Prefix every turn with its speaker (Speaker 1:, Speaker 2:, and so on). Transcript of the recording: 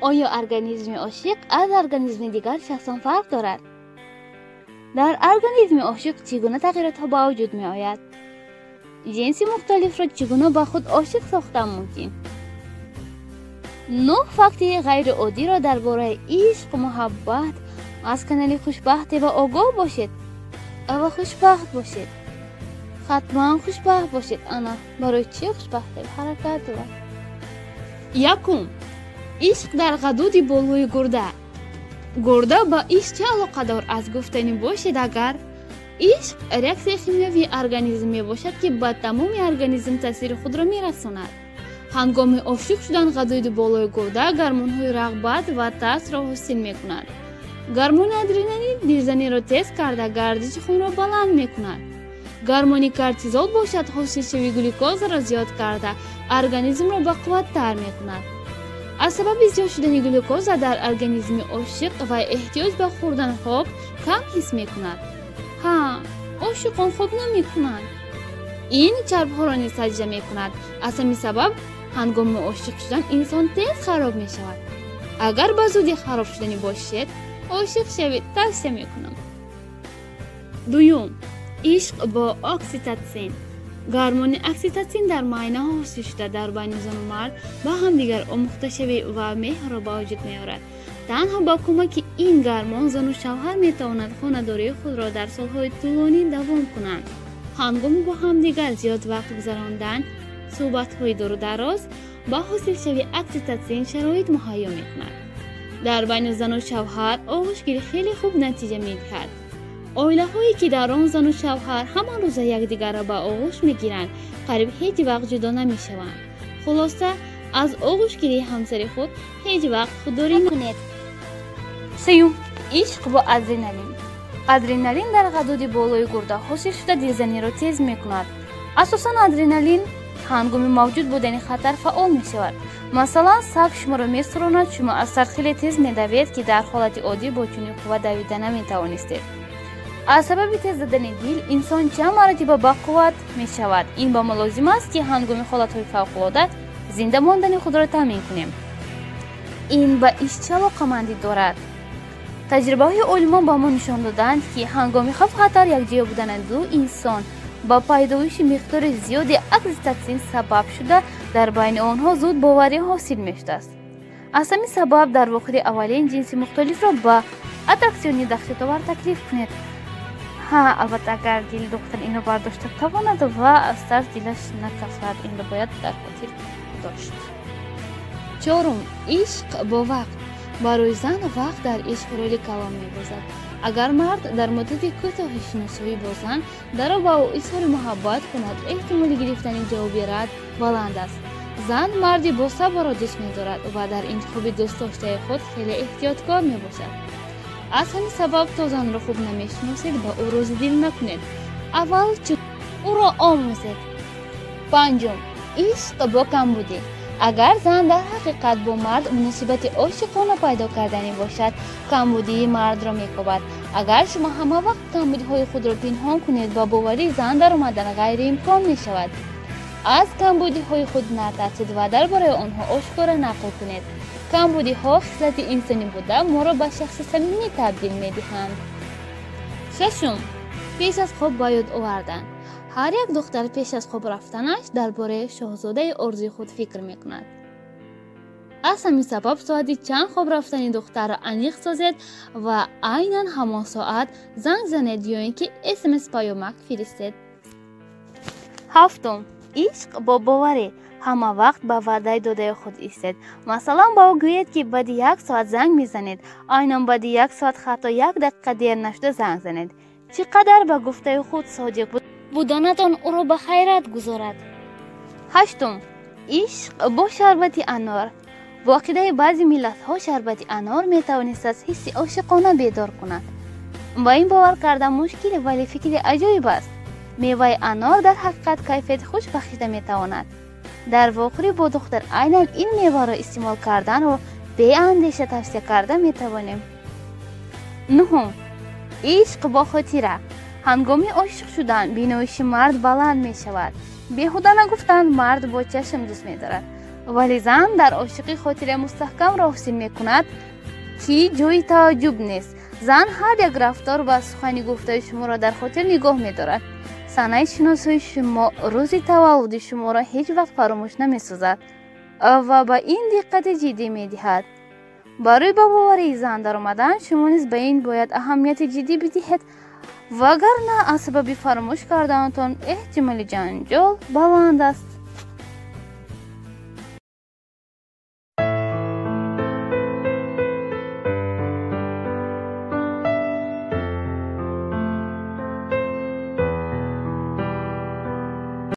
Speaker 1: آیا ارگانیسم عاشق از ارگانیسم دیگر شخصان فرق دارد؟ در ارگانیسم عاشق چگونه تغییرات ها به وجود می آید؟ جنس مختلف را چگونه با خود عاشق ساختن ممکن؟ 9 فکت غیر عادی را درباره عشق و محبت از کانال خوشبخت و آگاه باشید. او خوشبخت باشید. حتما خوشبخت باشید. انا برای چی خوشبخته؟ حرکت دارد. یکم، عشق در حدود بالای گرده. گرده با عشق چه علاقه دار از گفتنی باشید؟ اگر عشق ریاکسیون شیمیایی ارگانیسم می باشد که با تمام ارگانیسم تاثیر خود را می رساند. هنگام عاشق شدن حدود بالای گرده گرمون های رغبت و ترس را حاصل می کند. گرمون ادرنالین دلزنی را تیز کرده گردش خون را بلند می کند. گرمونی کورتیزول باشد حاصل شوی گلوکوز را زیاد کرده ارگانیسم را با قوت تر می کند. از سبب زیاد شدن گلوکوز در ارگانیسم عاشق و احتیاج به خوردن خوب کم حس می کند. عاشقان خوب نمی کنند. این چرب ها را نیز تجزیه می کند. از همین سبب هنگام عاشق شدن انسان تیز خراب می شود. اگر به زودی خراب شدنی باشید عاشق شوید، توصیه می کنم. دوم، عشق با اکسیتوسین. گرمون اکسیتوسین در معاینه ها حاصل شده در بین زن و مرد با همدیگر آمیخته شوی و مهر را به وجود می آورد. تنها با کمک این گرمون زن و شوهر می توانند خانه‌داری خود را در سالهای طولانی دوام کنند. هنگام با همدیگر زیاد وقت گذراندن، صحبت‌های دور و دراز با حاصل شوی اکسیتوسین شرایط مهیا می کند. در بین زن و شوهر آغوشگیری خیلی خوب نتیجه می دهد. عائله هایی که در آن زن و شوهر همان روز یکدیگر را به آغوش می گیرند قریب هیچ وقت جدا نمی شوند. خلاصه از آغوشگیری همسر خود هیچ وقت خودداری نکنید. سیوم، عشق با ادرنالین. ادرنالین در حدود بالای گرده حاصل شده دلزنی را تیز می کند. اساساً ادرنالین هنگام موجود بودن خطر فعال می شود. مثلا سگ شما را می سراند، شما از سر خیلی تیز می دوید که در حالت عادی با چنین قوت دویده نمی توانستید. از سبب تیز زدن دل انسان چند مرتبه با قوت می شود. این با ما لازم است که هنگام حالت‌های فوق‌العاده زنده ماندن خود را تامین کنیم. این با عشق چه علاقه‌مندی دارد؟ تجربه های علما با ما نشان دادند که هنگام خوف خطر یکجا بودن دو انسان با پیدایش مقدار زیادی اکسیتوسین سبب شده در بین آنها زود باوری حاصل می‌شده است. از همین سبب در واقع اولین جنس مختلف را با اتراکسیونی دهشت‌آور تکلیف کنید. البته اگر دل دختر اینو برداشت تواند و از ترس دلش نکسد، این را باید در خاطر داشت. چهارم، عشق با وقت. برای زن وقت در عشق رولی کلان می‌بازد. اگر مرد در مدت کوتاه شناسایی با زن در با او اظهار محبت کند، احتمال گرفتن جواب رد بلند است. زن مردی با صبر را دوست می‌دارد و در انتخاب دوست داشته خود خیلی احتیاطکار می‌باشد. از همین سبب تا زن را خوب نمی‌شناسید با او روزدل نکنید. اول او را آموزید. پنجم، عشق با کمبودی. اگر زن در حقیقت با مرد مناسبت عاشقانه پیدا کردنی باشد، کمبودی مرد را می‌کاهد. اگر شما همه وقت کمبودی‌های خود را پنهان کنید، با باوری زن در آمدن غیر امکان می‌شود. از کمبودی‌های خود نترسید و درباره آنها آشکار نقل کنید. کمبودی‌ها خصلت انسانی بوده ما را به شخص صمیمی تبدیل می‌دهند. ششم، پیش از خواب به یاد آوردن. هر یک دختر پیش از خواب رفتنش درباره شاهزاده آرزوی خود فکر می‌کند. از همین سبب ساعتی چند خواب رفتن دختر را انیق سازید و عیناً همان ساعت زنگ زنید یا اینکه SMS پیامک فرستید. هفتم، عشق با باوری. همه وقت با وعده داده خود ایستید. مثلا با او گویید که بعد 1 ساعت زنگ میزنید، عیناً بعد 1 ساعت حتی 1 دقیقه دیر نشده زنگ زنید. چقدر با گفته خود صادق بودنتان او را به خیرت گذارد. هشتم، عشق با شربت انار. با عقیده بعضی ملت‌ها شربت انار میتوانست از حس عاشقانه بیدار کند. با این باور کردن مشکل ولی فکر عجیب است. میوه انار در حقیقت کیفیت خوش بخشیده میتواند. در واقع با دختر عیناً این میوه را استعمال کردن و بی اندیشه توصیه کرده میتوانیم. نهم، عشق با خاطره. هنگام عاشق شدن بینایش مرد بلند می شود. بیهوده نگفتن مرد با چشم دوست می دارد. вале зан дар ошиқи хотире мустаҳкам роҳсин мекунад, ки ҷои тааҷҷуб нест. зан ҳар як рафтор ва сухани гуфтаи шуморо дар хотир нигоҳ медорад. санаи шиносои шумо рӯзи таваллуди шуморо ҳеҷ вақт фаромӯш намесозад ва ба ин диққати ҷиддӣ медиҳад. барои ба боварии зан даромадан шумо низ ба ин бояд аҳамияти ҷиддӣ бидиҳед, вагарна аз сабаби фаромӯш карданатон эҳтимоли ҷанҷол баланд аст.